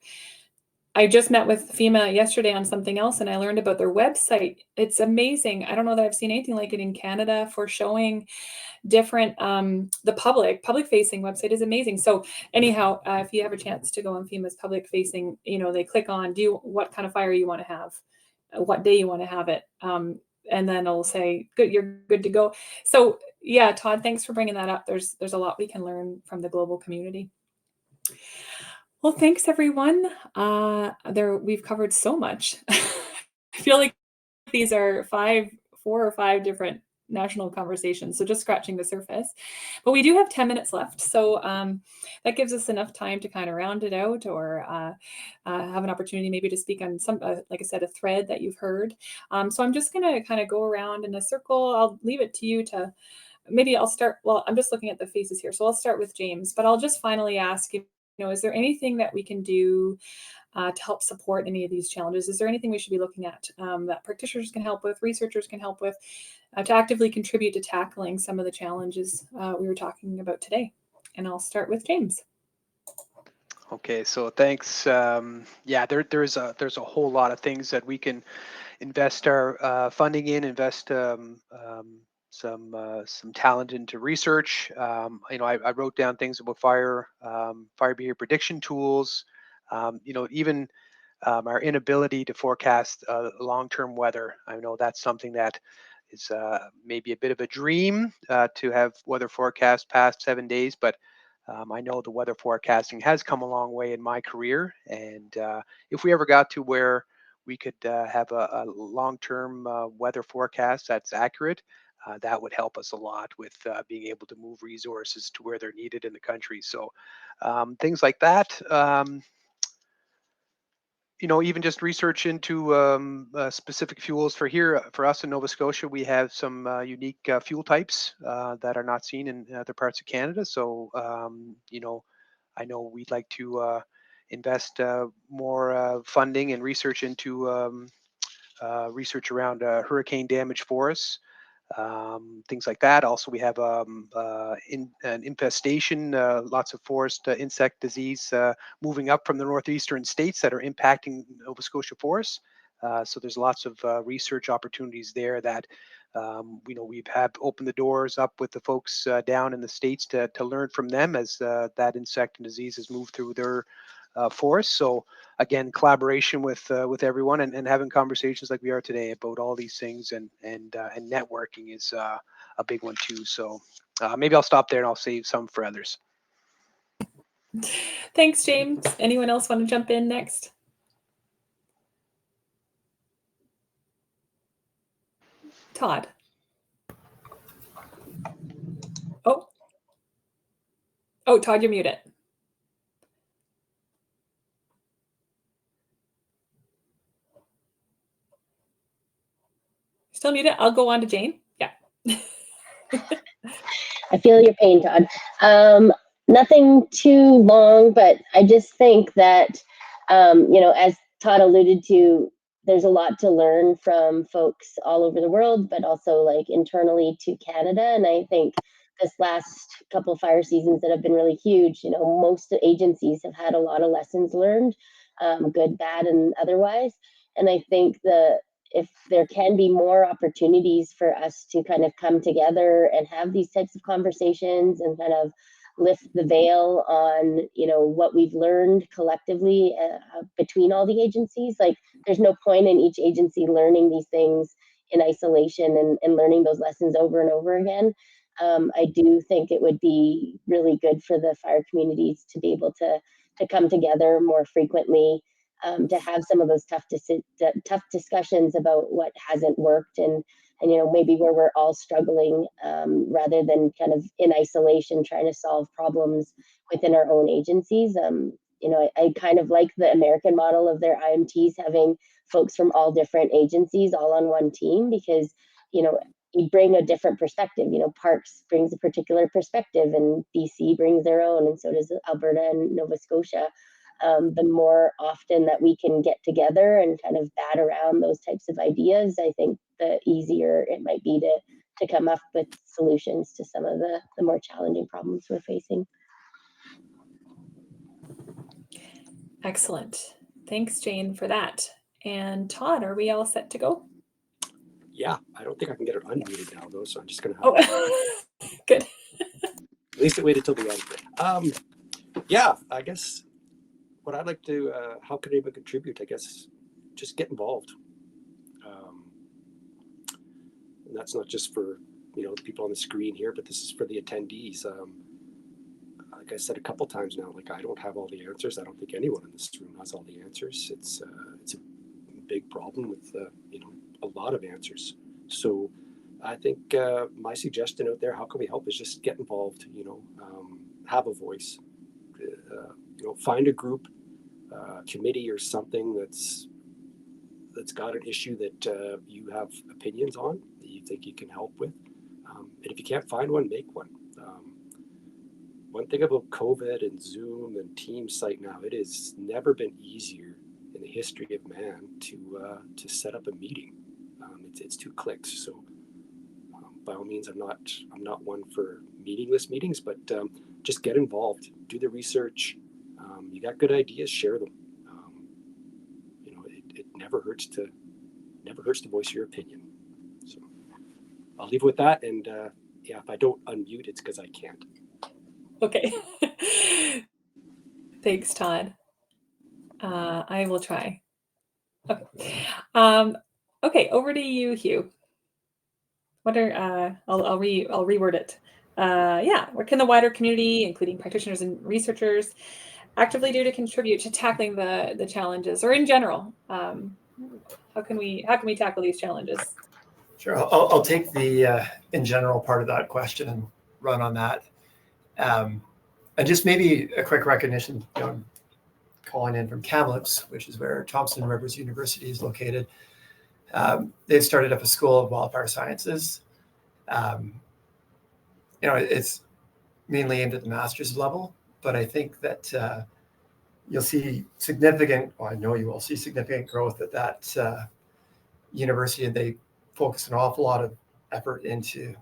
[SPEAKER 1] I just met with FEMA yesterday on something else, and I learned about their website. It's amazing. I don't know that I've seen anything like it in Canada for showing different, the public-facing website is amazing. So anyhow, if you have a chance to go on FEMA's public-facing, they click on, what kind of fire you want to have, what day you want to have it, and then it'll say, good, you're good to go. So yeah, Todd, thanks for bringing that up. There's a lot we can learn from the global community. Well, thanks everyone. We've covered so much. I feel like these are 4 or 5 different national conversations, so just scratching the surface. But we do have 10 minutes left, so that gives us enough time to kind of round it out, or have an opportunity maybe to speak on some, like I said, a thread that you've heard. So I'm just going to kind of go around in a circle. I'll leave it to you to, maybe I'll start, well, I'm just looking at the faces here, so I'll start with James, but I'll just finally ask you, is there anything that we can do to help support any of these challenges? Is there anything we should be looking at that practitioners can help with, researchers can help with, to actively contribute to tackling some of the challenges we were talking about today? And I'll start with James.
[SPEAKER 2] Okay, so thanks. Yeah, there's a whole lot of things that we can invest our funding in, invest some talent into research. I wrote down things about fire behavior prediction tools. Even our inability to forecast long-term weather. I know that's something that is maybe a bit of a dream to have weather forecast past 7 days, but I know the weather forecasting has come a long way in my career, and if we ever got to where we could have a long-term weather forecast that's accurate, that would help us a lot with being able to move resources to where they're needed in the country. So things like that. Even just research into specific fuels for here. For us in Nova Scotia, we have some unique fuel types that are not seen in other parts of Canada. So, I know we'd like to invest more funding and research into research around hurricane damaged forests, things like that. Also, we have an infestation, lots of forest insect disease moving up from the northeastern states that are impacting Nova Scotia forests. So there's lots of research opportunities there that we've had opened the doors up with the folks down in the states to learn from them as that insect and disease has moved through their forests. So again, collaboration with everyone and having conversations like we are today about all these things and networking is a big one too. So maybe I'll stop there and I'll save some for others.
[SPEAKER 1] Thanks, James. Anyone else want to jump in next? Todd. Oh, Todd, you're muted. Still muted? I'll go on to Jane. Yeah.
[SPEAKER 3] I feel your pain, Todd. Nothing too long, but I just think that, as Todd alluded to, there's a lot to learn from folks all over the world, but also like internally to Canada. And I think this last couple fire seasons that have been really huge, most agencies have had a lot of lessons learned, good, bad, and otherwise. And I think if there can be more opportunities for us to kind of come together and have these types of conversations and kind of lift the veil on, what we've learned collectively between all the agencies. Like, there's no point in each agency learning these things in isolation and learning those lessons over and over again. I do think it would be really good for the fire communities to be able to come together more frequently, to have some of those tough discussions about what hasn't worked and maybe where we're all struggling, rather than kind of in isolation trying to solve problems within our own agencies. I kind of like the American model of their IMTs having folks from all different agencies all on one team, because you bring a different perspective. Parks brings a particular perspective, and BC brings their own, and so does Alberta and Nova Scotia. The more often that we can get together and kind of bat around those types of ideas, I think the easier it might be to come up with solutions to some of the more challenging problems we're facing.
[SPEAKER 1] Excellent. Thanks, Jane, for that. And Todd, are we all set to go?
[SPEAKER 4] Yeah, I don't think I can get her unmuted now, though, so I'm just going to
[SPEAKER 1] have good.
[SPEAKER 4] At least it waited till the end. Yeah, I guess what I'd like to, how can anyone contribute? I guess just get involved. And that's not just for, the people on the screen here, but this is for the attendees. Like I said a couple times now, like I don't have all the answers. I don't think anyone in this room has all the answers. It's a big problem with, a lot of answers. So I think my suggestion out there, how can we help, is just get involved, have a voice, find a group, committee or something that's got an issue that you have opinions on that you think you can help with. And if you can't find one, make one. One thing about COVID and Zoom and Teams site now, it has never been easier in the history of man to set up a meeting. It's 2 clicks. So by all means, I'm not one for meaningless meetings, but just get involved, do the research. You got good ideas, share them. It never hurts to voice your opinion. So I'll leave it with that. And if I don't unmute, it's because I can't.
[SPEAKER 1] Okay. Thanks, Todd. I will try. Okay. Okay, over to you, Hugh. What are I'll reword it. What can the wider community, including practitioners and researchers, actively do to contribute to tackling the challenges, or in general, how can we tackle these challenges?
[SPEAKER 5] Sure. I'll take the in general part of that question and run on that. And just maybe a quick recognition, I'm calling in from Kamloops, which is where Thompson Rivers University is located. They've started up a School of Wildfire Sciences. It's mainly aimed at the master's level, but I think that you'll see I know you will see significant growth at that university, and they focus an awful lot of effort into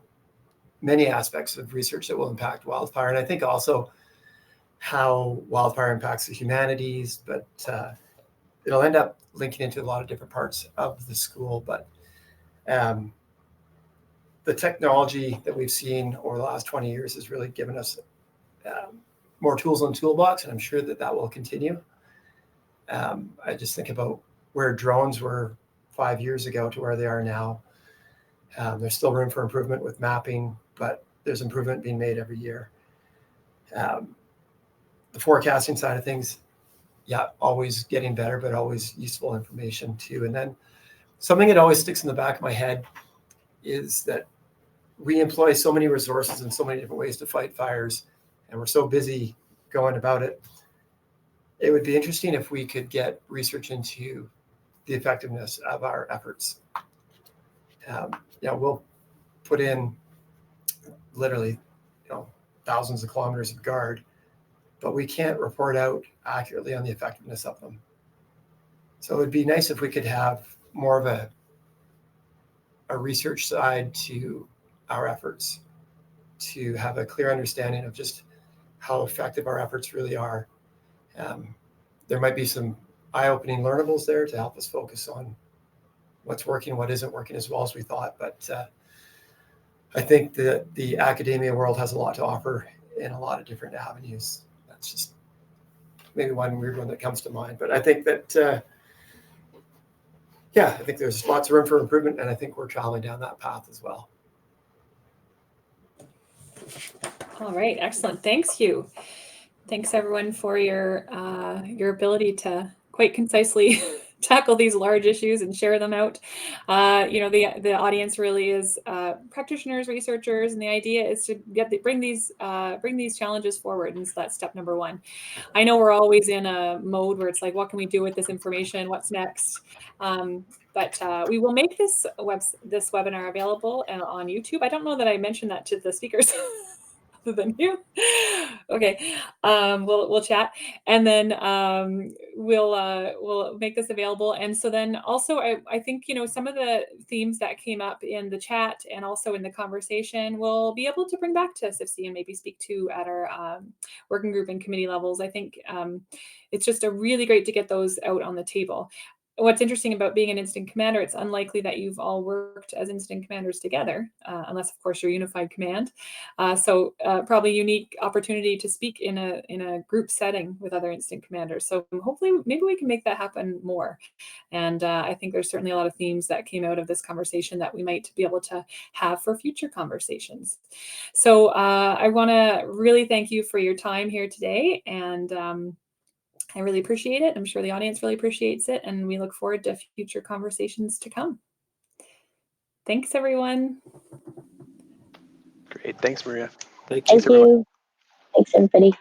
[SPEAKER 5] many aspects of research that will impact wildfire. And I think also how wildfire impacts the humanities, but it'll end up linking into a lot of different parts of the school. But the technology that we've seen over the last 20 years has really given us more tools in the toolbox, and I'm sure that will continue. I just think about where drones were 5 years ago to where they are now. There's still room for improvement with mapping, but there's improvement being made every year. The forecasting side of things, always getting better, but always useful information too. And then something that always sticks in the back of my head is that we employ so many resources and so many different ways to fight fires, and we're so busy going about it. It would be interesting if we could get research into the effectiveness of our efforts. We'll put in literally, thousands of kilometers of guard, but we can't report out accurately on the effectiveness of them. So it'd be nice if we could have more of a research side to our efforts, to have a clear understanding of just how effective our efforts really are. There might be some eye-opening learnables there to help us focus on what's working, what isn't working as well as we thought. But I think that the academia world has a lot to offer in a lot of different avenues. That's just maybe one weird one that comes to mind. But I think that, I think there's lots of room for improvement, and I think we're traveling down that path as well.
[SPEAKER 1] All right, excellent. Thanks, Hugh. Thanks, everyone, for your ability to quite concisely tackle these large issues and share them out. The audience really is practitioners, researchers, and the idea is to bring these challenges forward. And so that's step number one. I know we're always in a mode where it's like, what can we do with this information? What's next? But we will make this webinar available on YouTube. I don't know that I mentioned that to the speakers. Other than you. Okay. We'll chat, and then we'll make this available. And so then also I think some of the themes that came up in the chat and also in the conversation we'll be able to bring back to CIFFC and maybe speak to at our working group and committee levels. I think it's just really great to get those out on the table. What's interesting about being an incident commander, it's unlikely that you've all worked as incident commanders together, unless, of course, you're unified command. So probably unique opportunity to speak in a group setting with other incident commanders. So hopefully, maybe we can make that happen more. And I think there's certainly a lot of themes that came out of this conversation that we might be able to have for future conversations. So I want to really thank you for your time here today, and I really appreciate it. I'm sure the audience really appreciates it, and we look forward to future conversations to come. Thanks, everyone.
[SPEAKER 2] Great. Thanks, Maria.
[SPEAKER 3] Thank you. Thanks, everybody.